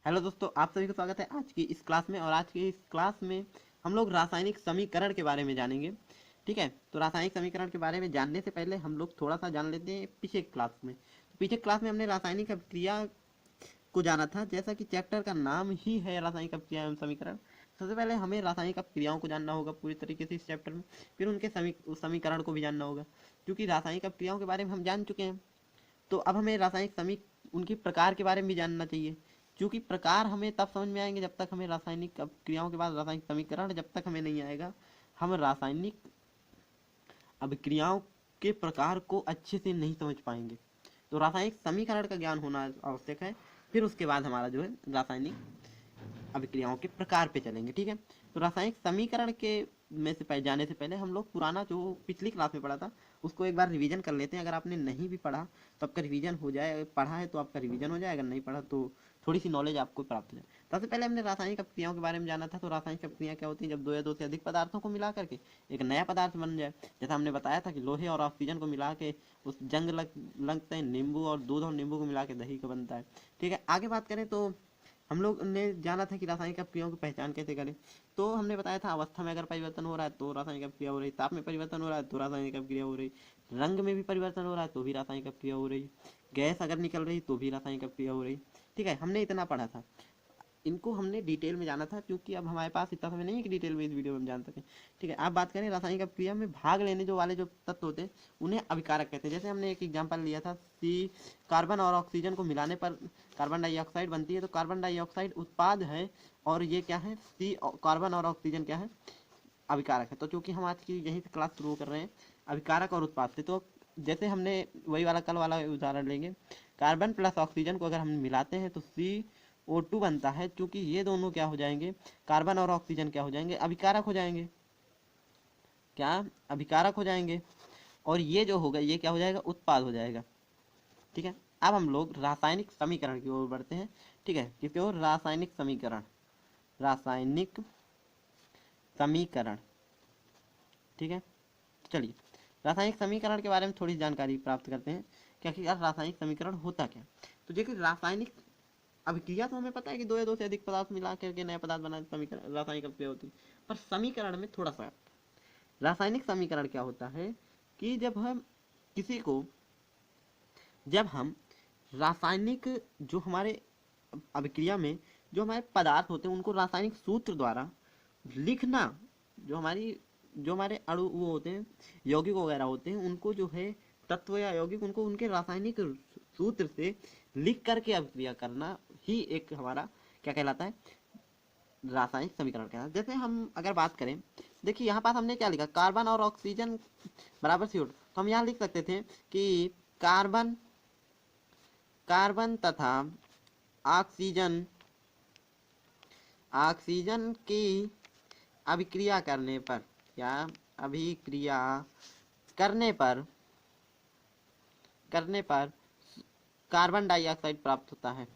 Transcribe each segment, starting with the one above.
Hello दोस्तों, आप सभी का स्वागत है आज की इस क्लास में। और आज की इस क्लास में हम लोग रासायनिक समीकरण के बारे में जानेंगे। ठीक है, तो रासायनिक समीकरण के बारे में जानने से पहले हम लोग थोड़ा सा जान लेते हैं पीछे क्लास में। तो पीछे क्लास में हमने रासायनिक अभिक्रिया को जाना था, जैसा कि चैप्टर का नाम ही है रासायनिक अभिक्रिया एवं समीकरण। सबसे पहले हमें रासायनिक अभिक्रियाओं को जानना होगा पूरी तरीके से इस चैप्टर में, फिर उनके समीकरण को भी जानना होगा। क्योंकि रासायनिक अभिक्रियाओं के बारे में हम जान चुके हैं, तो अब हमें उनके प्रकार के बारे में जानना चाहिए। क्योंकि प्रकार हमें तब समझ में आएंगे जब तक हमें रासायनिक क्रियाओं के बाद रासायनिक समीकरण जब तक हमें नहीं आएगा, हम रासायनिक अभिक्रियाओं के प्रकार को अच्छे से नहीं समझ पाएंगे। तो रासायनिक समीकरण का ज्ञान होना आवश्यक है, फिर उसके बाद हमारा जो है रासायनिक अभिक्रियाओं के प्रकार पे चलेंगे। ठीक है, तो रासायनिक समीकरण के में से जाने से पहले हम लोग पुराना जो पिछली क्लास में पढ़ा था उसको एक बार रिवीजन कर लेते हैं। अगर आपने नहीं भी पढ़ा तो आपका रिवीजन हो जाए, पढ़ा है तो आपका रिवीजन हो जाए, अगर नहीं पढ़ा तो थोड़ी सी नॉलेज आपको प्राप्त हो जाए। सबसे पहले हमने रासायनिक अभिक्रियाओं के बारे में जाना था। तो रासायनिक अभिक्रियाएं क्या होती हैं? जब दो या दो से अधिक पदार्थों को मिला करके एक नया पदार्थ बन जाए। जैसा हमने बताया था कि लोहे और ऑक्सीजन को मिला के उस जंग लगते हैं, नींबू और दूध और नींबू को मिला के दही का बनता है। ठीक है, आगे बात करें तो हम लोग ने जाना था कि रासायनिक अभिक्रियाओं की पहचान कैसे करें। तो हमने बताया था अवस्था में अगर परिवर्तन हो रहा है तो रासायनिक अभिक्रिया हो रही, ताप में परिवर्तन हो रहा है तो रासायनिक अभिक्रिया हो रही, रंग में भी परिवर्तन हो रहा है तो भी रासायनिक अभिक्रिया हो रही, गैस अगर निकल रही तो भी रासायनिक अभिक्रिया हो रही। ठीक है, हमने इतना पढ़ा था। इनको हमने डिटेल में जाना था, क्योंकि अब हमारे पास इतना समय नहीं है कि डिटेल में इस वीडियो में हम जान सकें। ठीक है, आप बात करें रासायनिक अभिक्रिया में भाग लेने जो वाले जो तत्व होते हैं उन्हें अभिकारक कहते हैं। जैसे हमने एक एग्जांपल लिया था, सी कार्बन और ऑक्सीजन को मिलाने पर कार्बन डाइऑक्साइड बनती है। तो कार्बन डाइऑक्साइड उत्पाद है और ये क्या है, सी कार्बन और ऑक्सीजन क्या है, अभिकारक है। तो चूंकि हम आज की यहीं से क्लास शुरू कर रहे हैं अभिकारक और उत्पाद से, तो जैसे हमने वही वाला कल वाला उदाहरण लेंगे, कार्बन प्लस ऑक्सीजन को अगर हम मिलाते हैं तो CO2 बनता है। क्योंकि ये दोनों क्या हो जाएंगे, कार्बन और ऑक्सीजन क्या हो जाएंगे, अभिकारक हो जाएंगे। क्या अभिकारक हो जाएंगे, और ये जो होगा ये क्या हो जाएगा, उत्पाद हो जाएगा। ठीक है, अब हम लोग रासायनिक समीकरण की ओर बढ़ते हैं। ठीक है, किसकी ओर, रासायनिक समीकरण। रासायनिक समीकरण। ठीक है, चलिए रासायनिक समीकरण के बारे में थोड़ी जानकारी प्राप्त करते हैं कि आखिरकार रासायनिक समीकरण होता क्या। तो देखिए, रासायनिक अभिक्रिया तो हमें पता है कि दो या दो से अधिक पदार्थ मिला करके नया पदार्थ बना समीकरण रासायनिक अभिक्रिया होती है। पर समीकरण में थोड़ा सा, रासायनिक समीकरण क्या होता है कि जब हम रासायनिक जो हमारे अभिक्रिया में जो हमारे पदार्थ होते हैं उनको रासायनिक सूत्र द्वारा लिखना, जो हमारे अणु वो होते हैं, यौगिक वगैरह होते हैं, उनको जो है तत्व या यौगिक उनको उनके रासायनिक सूत्र से लिख करके अभिक्रिया करना ही एक हमारा क्या कहलाता है, रासायनिक समीकरण कहलाता है। जैसे हम अगर बात करें, देखिए यहाँ पास हमने क्या लिखा, कार्बन और ऑक्सीजन बराबर CO2। तो हम यहाँ लिख सकते थे कि कार्बन कार्बन तथा ऑक्सीजन ऑक्सीजन की अभिक्रिया करने पर, क्या अभिक्रिया करने पर कार्बन डाइऑक्साइड प्राप्त होता है।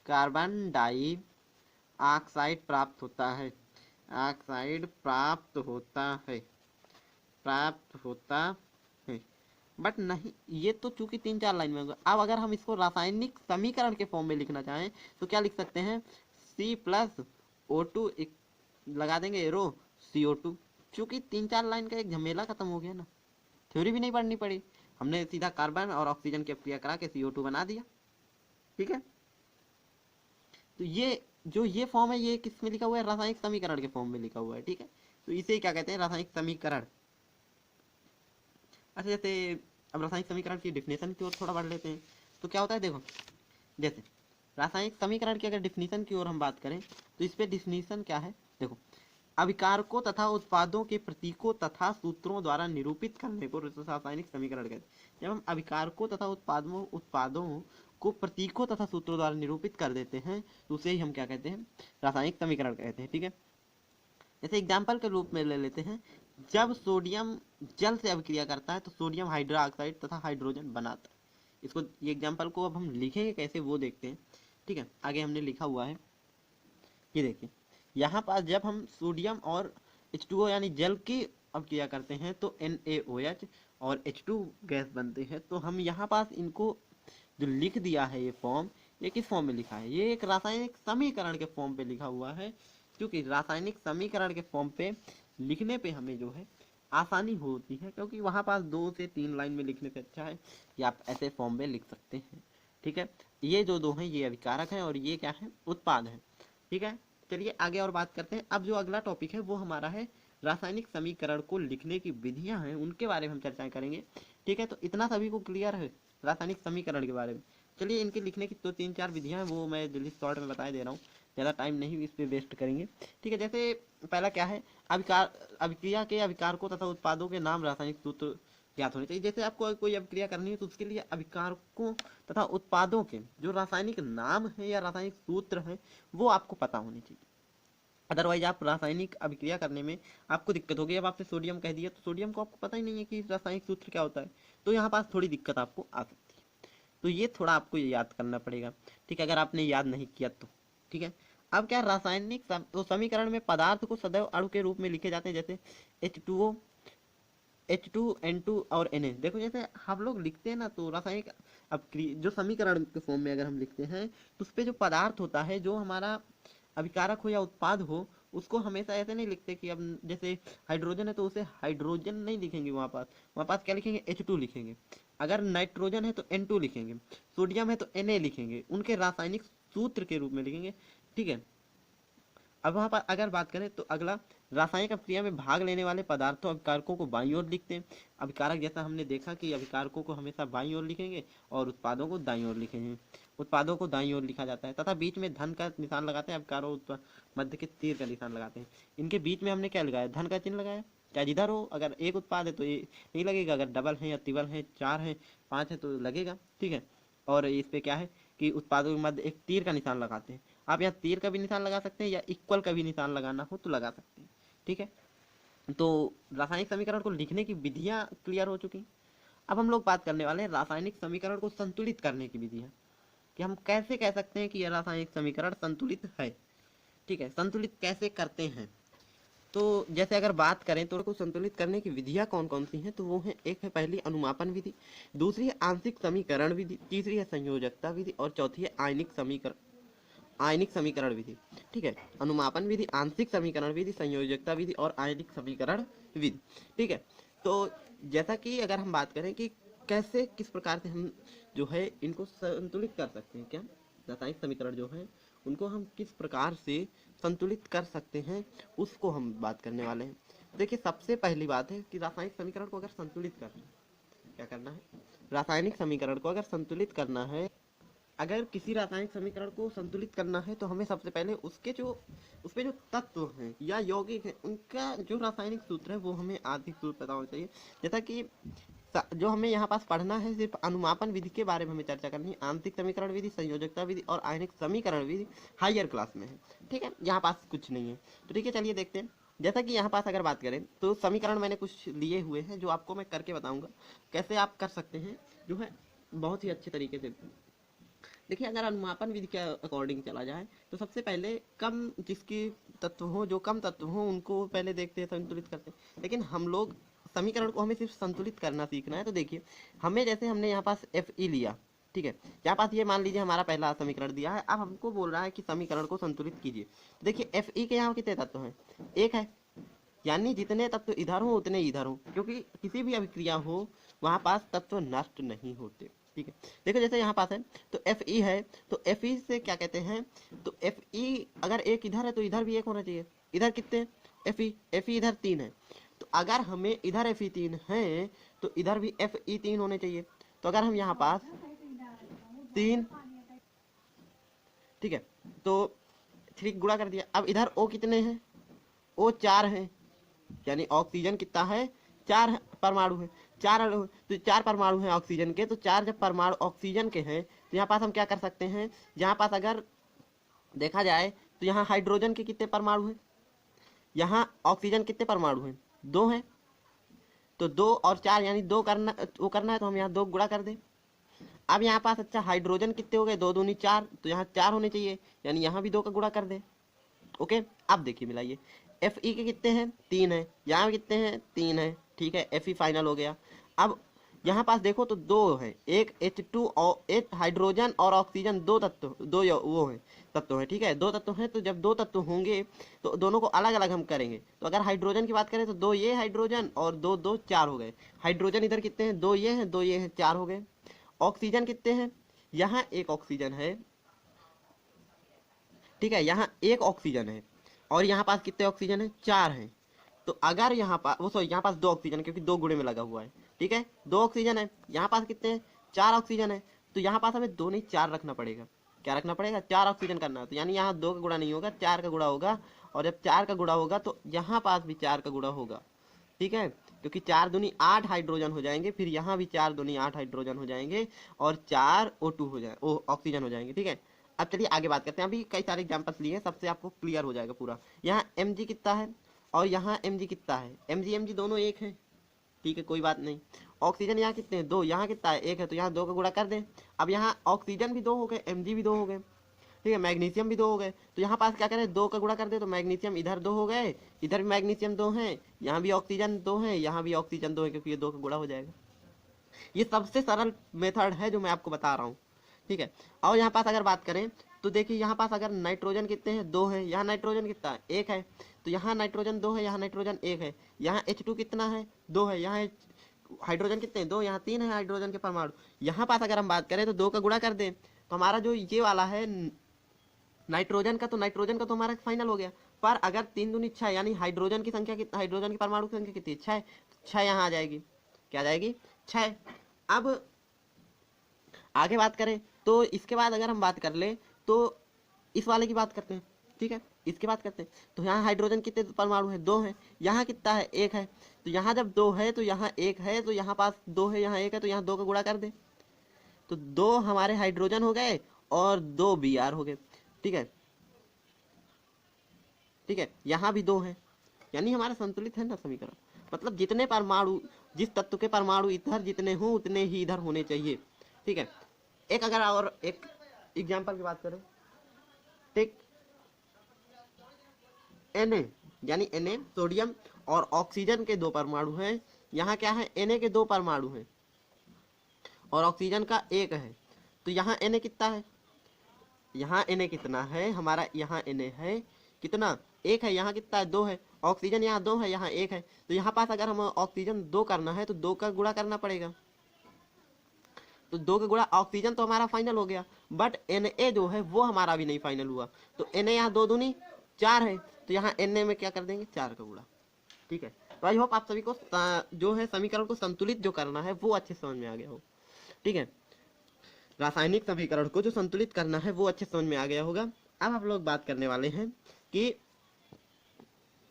कार्बन डाइऑक्साइड प्राप्त होता है, ऑक्साइड प्राप्त होता है। बट नहीं, ये तो चूंकि 3-4 लाइन में होगा। अब अगर हम इसको रासायनिक समीकरण के फॉर्म में लिखना चाहें तो क्या लिख सकते हैं, C+O2 लगा देंगे एरो CO2। चूंकि 3-4 लाइन का एक झमेला खत्म हो गया ना, थ्योरी भी नहीं पढ़नी पड़ी, हमने सीधा कार्बन और ऑक्सीजन की अभिक्रिया करा के CO2 बना दिया। ठीक है, तो ये फॉर्म है, ये किस में लिखा हुआ है, रासायनिक समीकरण के फॉर्म में लिखा हुआ है। ठीक है, तो इसे क्या कहते हैं, रासायनिक समीकरण। अच्छा, जैसे अब रासायनिक समीकरण की डिफिनेशन की ओर थोड़ा बढ़ लेते हैं। तो क्या होता है, देखो जैसे रासायनिक समीकरण की अगर डिफिनेशन की ओर हम बात करें तो इस पे डिफिनेशन क्या है, देखो, अभिकारकों तथा उत्पादों के प्रतीकों तथा सूत्रों द्वारा निरूपित करने को रासायनिक समीकरण कहते हैं। जब हम अभिकारकों तथा उत्पादों को प्रतीकों तथा सूत्रों द्वारा निरूपित कर देते हैं तो उसे ही हम क्या कहते हैं, रासायनिक समीकरण कहते हैं। ठीक है, जैसे एग्जाम्पल के रूप में ले लेते हैं, जब सोडियम जल से अभिक्रिया करता है तो सोडियम हाइड्रोक्साइड तथा हाइड्रोजन बनाता है। इसको, ये एग्जाम्पल को अब हम लिखेंगे कैसे वो देखते हैं। ठीक है, आगे हमने लिखा हुआ है, ये देखिए यहाँ पास जब हम सोडियम और H2O यानी जल की अभिक्रिया करते हैं तो NaOH और H2 गैस बनते हैं। तो हम यहाँ पास इनको जो लिख दिया है ये फॉर्म, ये किस फॉर्म में लिखा है, ये एक रासायनिक समीकरण के फॉर्म पे लिखा हुआ है, क्योंकि रासायनिक समीकरण के फॉर्म पे लिखने पे हमें जो है आसानी होती है, क्योंकि वहाँ पास 2 से 3 लाइन में लिखने से अच्छा है कि आप ऐसे फॉर्म में लिख सकते हैं। ठीक है, ये जो दो हैं ये अभिकारक हैं और ये क्या है, उत्पाद है। ठीक है, चलिए आगे और बात करते हैं। अब जो अगला टॉपिक है वो हमारा है रासायनिक समीकरण को लिखने की विधियां हैं, उनके बारे में हम चर्चा करेंगे। ठीक है, तो इतना सभी को क्लियर है रासायनिक समीकरण के बारे में। चलिए इनके लिखने की तो 3-4 विधियां हैं, वो मैं जल्दी शॉर्ट में बता दे रहा हूँ, ज़्यादा टाइम नहीं इस पर वेस्ट करेंगे। ठीक है, जैसे पहला क्या है, अभिकार, अभिक्रिया के अभिकारकों तथा उत्पादों के नाम रासायनिक सूत्र ज्ञात होने चाहिए। जैसे आपको कोई अभिक्रिया करनी है तो उसके लिए अभिकारकों तथा उत्पादों के जो रासायनिक नाम है या रासायनिक सूत्र है वो आपको पता होने चाहिए। अदरवाइज आप रासायनिक अभिक्रिया करने में आपको दिक्कत होगी। अब आपने सोडियम कह दिया तो सोडियम को आपको पता ही नहीं है कि रासायनिक सूत्र क्या होता है, तो यहाँ पास थोड़ी दिक्कत आपको आ सकती है। तो ये थोड़ा आपको याद करना पड़ेगा। ठीक है, अगर आपने याद नहीं किया तो। ठीक है, अब क्या रासायनिक तो समीकरण में पदार्थ को सदैव अणु के रूप में लिखे जाते हैं, जैसे H2O, H2N2 और Na। देखो जैसे हम लोग लिखते हैं ना तो रासायनिक अब जो समीकरण के फॉर्म में अगर हम लिखते हैं तो उस पर जो पदार्थ होता है, जो हमारा अभिकारक हो या उत्पाद हो, उसको हमेशा ऐसे नहीं लिखते कि अब जैसे हाइड्रोजन है तो उसे हाइड्रोजन नहीं लिखेंगे, वहाँ पास क्या लिखेंगे, H2 लिखेंगे। अगर नाइट्रोजन है तो N2 लिखेंगे, सोडियम है तो Na लिखेंगे, उनके रासायनिक सूत्र के रूप में लिखेंगे। ठीक है, अब वहाँ पर अगर बात करें तो अगला, रासायनिक अभिक्रिया में भाग लेने वाले पदार्थों अभिकारकों को बाईं ओर लिखते हैं। अभिकारक जैसा हमने देखा कि अभिकारकों को हमेशा बाईं ओर लिखेंगे और उत्पादों को दाईं ओर लिखेंगे। उत्पादों को दाईं ओर लिखा जाता है तथा बीच में धन का निशान लगाते हैं। अभिकारों मध्य के तीर का निशान लगाते हैं। इनके बीच में हमने क्या लगाया, धन का चिन्ह लगाया। क्या जिधर हो, अगर एक उत्पाद है तो ये नहीं लगेगा, अगर डबल है या तिबल है, 4 है, 5 है तो लगेगा। ठीक है, और इस पे क्या है कि उत्पादों के मध्य एक तीर का निशान लगाते हैं। आप यहाँ तीर का भी निशान लगा सकते हैं या इक्वल का भी निशान लगाना हो तो लगा सकते हैं। ठीक है, तो रासायनिक समीकरण को लिखने की विधियां क्लियर हो चुकी। अब हम लोग बात करने वाले हैं रासायनिक समीकरण को संतुलित करने की विधियां, कि हम कैसे कह सकते हैं कि यह रासायनिक समीकरण संतुलित है। ठीक है, संतुलित कैसे करते हैं, तो जैसे अगर बात करें तो को संतुलित करने की विधियां कौन कौन सी हैं, तो वो है, एक है पहली अनुमापन विधि, दूसरी है आंशिक समीकरण विधि, तीसरी है संयोजकता विधि और चौथी है आयनिक समीकरण विधि। ठीक है, अनुमापन विधि, आंशिक समीकरण विधि, संयोजकता विधि और आयनिक समीकरण विधि। ठीक है, तो जैसा कि अगर हम बात करें कि कैसे किस प्रकार से हम जो है इनको संतुलित कर सकते हैं, क्या रासायनिक समीकरण जो है उनको हम किस प्रकार से संतुलित कर सकते हैं, उसको हम बात करने वाले हैं। देखिए सबसे पहली बात है कि रासायनिक समीकरण को अगर संतुलित करना है, क्या करना है, रासायनिक समीकरण को अगर संतुलित करना है, अगर किसी रासायनिक समीकरण को संतुलित करना है तो हमें सबसे पहले उसके जो तत्व हैं या यौगिक हैं उनका जो रासायनिक सूत्र है वो हमें आर्थिक सूत्र पता होना चाहिए। जैसा कि जो हमें यहाँ पास पढ़ना है सिर्फ अनुमापन विधि के बारे में हमें चर्चा करनी है। आंशिक समीकरण विधि, संयोजकता विधि और आयनिक समीकरण विधि हायर क्लास में है। ठीक है, यहाँ पास कुछ नहीं है। तो ठीक है, चलिए देखते हैं। जैसा कि यहाँ पास अगर बात करें तो समीकरण मैंने कुछ लिए हुए हैं जो आपको मैं करके बताऊंगा कैसे आप कर सकते हैं, जो है बहुत ही अच्छे तरीके से। देखिए अगर अनुमापन विधि के अकॉर्डिंग चला जाए तो सबसे पहले कम जिसकी तत्व हो, जो कम तत्व हो उनको पहले देखते हैं, संतुलित करते हैं। लेकिन हम लोग समीकरण को हमें सिर्फ संतुलित करना सीखना है। तो देखिए हमें जैसे हमने यहाँ पास Fe लिया, ठीक है, यहाँ पास ये मान लीजिए हमारा पहला समीकरण दिया है। अब हमको बोल रहा है कि समीकरण को संतुलित कीजिए। देखिए Fe के यहाँ कितने तत्व हैं, एक है, यानी जितने तत्व इधर हो उतने इधर हो, क्योंकि किसी भी अभिक्रिया हो वहाँ पास तत्व नष्ट नहीं होते। ठीक है, देखो जैसे यहाँ पास है तो Fe है, तो Fe से क्या कहते हैं, तो Fe अगर एक इधर है तो इधर भी एक होना चाहिए। इधर कितने Fe इधर 3 है, तो अगर हमें इधर Fe 3 है तो इधर भी Fe 3 होने चाहिए। तो अगर हम यहाँ पास 3, ठीक है, तो 3 गुणा कर दिया। अब इधर O कितने हैं, O 4 है, यानी ऑक्सीजन कितना है, 4 परमाणु है, 4 तो 4 परमाणु हैं ऑक्सीजन के। तो 4 जब परमाणु ऑक्सीजन के हैं तो यहाँ पास हम क्या कर सकते हैं, यहाँ पास अगर देखा जाए तो यहाँ हाइड्रोजन के कितने परमाणु हैं, यहाँ ऑक्सीजन कितने परमाणु हैं, 2 हैं। तो 2 और 4 यानी 2 करना है तो हम यहाँ 2 गुणा कर दें। अब यहाँ पास अच्छा हाइड्रोजन कितने हो गए, 2 दूनी 4, तो यहाँ 4 होने चाहिए, यानी यहाँ भी 2 का गुणा कर दें। ओके, अब देखिए मिलाइए, Fe के कितने हैं, 3 है, यहाँ कितने हैं, 3 है। ठीक है, Fe फाइनल हो गया। अब यहाँ पास देखो तो दो है, एक H2 और एक हाइड्रोजन और ऑक्सीजन, दो तत्व, वो है तत्व है, ठीक है, दो तत्व है। तो जब दो तत्व होंगे तो दोनों को अलग अलग हम करेंगे। तो अगर हाइड्रोजन की बात करें तो दो ये हाइड्रोजन और दो दो चार हो गए। हाइड्रोजन इधर कितने हैं, दो ये हैं, दो ये हैं, चार हो गए। ऑक्सीजन कितने हैं, यहाँ एक ऑक्सीजन है, ठीक है, यहाँ एक ऑक्सीजन है, और यहाँ पास कितने ऑक्सीजन है, चार हैं। तो अगर यहाँ पास वो सॉरी यहाँ पास दो ऑक्सीजन, क्योंकि दो गुणे में लगा हुआ है, ठीक है, दो ऑक्सीजन है, यहाँ पास कितने हैं, चार ऑक्सीजन है। तो यहाँ पास हमें दो नहीं चार रखना पड़ेगा। क्या रखना पड़ेगा, चार ऑक्सीजन करना है। तो यानी यहाँ दो का गुणा नहीं होगा, चार का गुणा होगा, और जब चार का गुणा होगा तो यहाँ पास भी चार का गुणा होगा, ठीक है, क्योंकि चार दूनी आठ हाइड्रोजन हो जाएंगे, फिर यहाँ भी चार दूनी आठ हाइड्रोजन हो जाएंगे, और चार O2 हो जाए, ओ ऑक्सीजन हो जाएंगे, ठीक है। अब चलिए आगे बात करते हैं। अभी कई सारे एग्जांपल्स लिए हैं, सबसे आपको क्लियर हो जाएगा पूरा। यहाँ Mg कितना है और यहाँ Mg कितना है, Mg दोनों एक है, ठीक है, कोई बात नहीं। ऑक्सीजन यहाँ कितने हैं, दो, यहाँ कितना है, एक है, तो यहाँ दो का गुणा कर दें। अब यहाँ ऑक्सीजन भी दो हो गए, Mg भी दो हो गए, ठीक है, मैग्नीशियम भी दो हो गए। तो यहाँ पास क्या करें, दो का गुणा कर दे, तो मैग्नीशियम इधर दो हो गए, इधर भी मैग्नीशियम दो हैं, यहाँ भी ऑक्सीजन दो हैं, यहाँ भी ऑक्सीजन दो है, क्योंकि ये दो का गुणा हो जाएगा। ये सबसे सरल मेथड है जो मैं आपको बता रहा हूँ, ठीक है। और यहाँ पास अगर बात करें तो देखिए, यहाँ पास अगर नाइट्रोजन कितने हैं, दो है, यहाँ नाइट्रोजन कितना है, एक है, तो यहाँ नाइट्रोजन दो है, यहाँ नाइट्रोजन एक है, यहाँ H2 कितना है, दो है, यहाँ हाइड्रोजन कितने हैं, दो, यहाँ तीन है हाइड्रोजन के परमाणु। यहाँ पास अगर हम बात करें तो दो का गुणा कर दें, तो हमारा जो ये वाला है नाइट्रोजन का, तो नाइट्रोजन का तो हमारा फाइनल हो गया। पर अगर तीन दूनी छह, यानी हाइड्रोजन की संख्या कितना, हाइड्रोजन की परमाणु की संख्या कितनी, छह, छह यहाँ आ जाएगी, क्या आ जाएगी, छह। अब आगे बात करें तो इसके बाद अगर हम बात कर ले तो इस वाले की बात करते हैं, ठीक है, इसके बात करते हैं। तो यहाँ हाइड्रोजन कितने परमाणु है, दो है, यहाँ कितना है, एक है, तो यहाँ जब दो है तो यहाँ एक है, तो यहाँ पास दो है, यहाँ एक है, तो यहाँ दो का गुणा कर दे, तो दो हमारे हाइड्रोजन हो गए और दो Br हो गए, ठीक है, ठीक है, यहाँ भी दो है, यानी हमारा संतुलित है ना समीकरण। मतलब जितने परमाणु, जिस तत्व के परमाणु इधर जितने हों उतने ही इधर होने चाहिए, ठीक है। एक अगर और एक एग्जांपल की बात करें, ठीक, Na, यानी Na सोडियम और ऑक्सीजन के दो परमाणु हैं, यहाँ क्या है, Na के दो परमाणु हैं और ऑक्सीजन का एक है, तो यहाँ Na कितना है, यहाँ Na कितना है हमारा, यहाँ Na है कितना, एक है, यहाँ कितना है, दो है, ऑक्सीजन यहाँ दो है, यहाँ एक है, तो यहाँ पास अगर हम ऑक्सीजन दो करना है तो दो का गुणा करना पड़ेगा, तो दो का गुणा, ऑक्सीजन तो हमारा फाइनल हो गया, बट Na जो है वो हमारा भी नहीं फाइनल हुआ। तो Na यहाँ दो दूनी चार है, तो यहाँ Na में क्या कर देंगे, चार का गुणा, ठीक है। तो आई होप आप सभी को जो है समीकरण को संतुलित जो करना है वो अच्छे समझ में आ गया हो, ठीक है। रासायनिक समीकरण को जो संतुलित करना है वो अच्छे समझ में आ गया होगा। अब हम लोग बात करने वाले हैं कि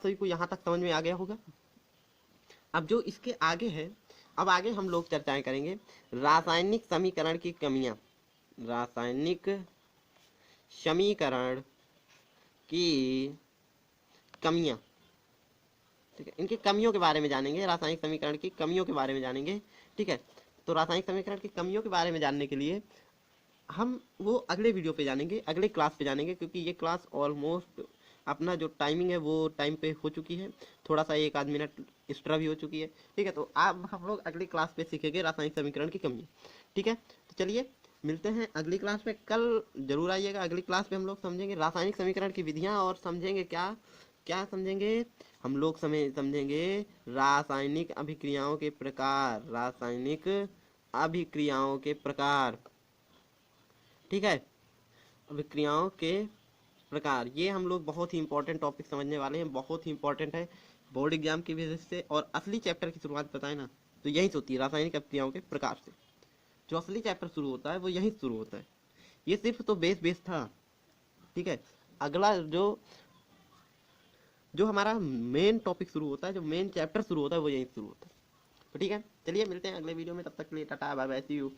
सभी को यहाँ तक समझ में आ गया होगा। अब जो इसके आगे है, अब आगे हम लोग चर्चाएं करेंगे रासायनिक समीकरण की कमियां, रासायनिक समीकरण की कमियां, ठीक है, इनकी कमियों के बारे में जानेंगे, रासायनिक समीकरण की कमियों के बारे में जानेंगे, ठीक है। तो रासायनिक समीकरण की कमियों के बारे में जानने के लिए हम वो अगले वीडियो पे जानेंगे, अगले क्लास पे जानेंगे, क्योंकि ये क्लास ऑलमोस्ट अपना जो टाइमिंग है वो टाइम पे हो चुकी है, थोड़ा सा एक आध मिनट एक्स्ट्रा भी हो चुकी है, ठीक है। तो अब हम लोग अगली क्लास पे सीखेंगे रासायनिक समीकरण की कमी, ठीक है। तो चलिए मिलते हैं अगली क्लास में, कल जरूर आइएगा। अगली क्लास पे हम लोग समझेंगे रासायनिक समीकरण की विधियाँ और समझेंगे क्या क्या समझेंगे हम लोग, समझेंगे रासायनिक अभिक्रियाओं के प्रकार, रासायनिक अभिक्रियाओं के प्रकार, ठीक है, अभिक्रियाओं के प्रकार। ये हम लोग बहुत ही इंपॉर्टेंट टॉपिक समझने वाले हैं, बहुत ही इंपॉर्टेंट है बोर्ड एग्जाम की वजह से। और असली चैप्टर की शुरुआत बताए ना तो यही से होती है, रासायनिक अभिक्रियाओं के प्रकार से। जो असली चैप्टर शुरू होता है वो यही शुरू होता है। ये सिर्फ तो बेस था, ठीक है। अगला जो हमारा मेन टॉपिक शुरू होता है, जो मेन चैप्टर शुरू होता है वो यही शुरू होता है। तो ठीक है, चलिए मिलते हैं अगले वीडियो में, तब तक के लिए tata bye bye, see you.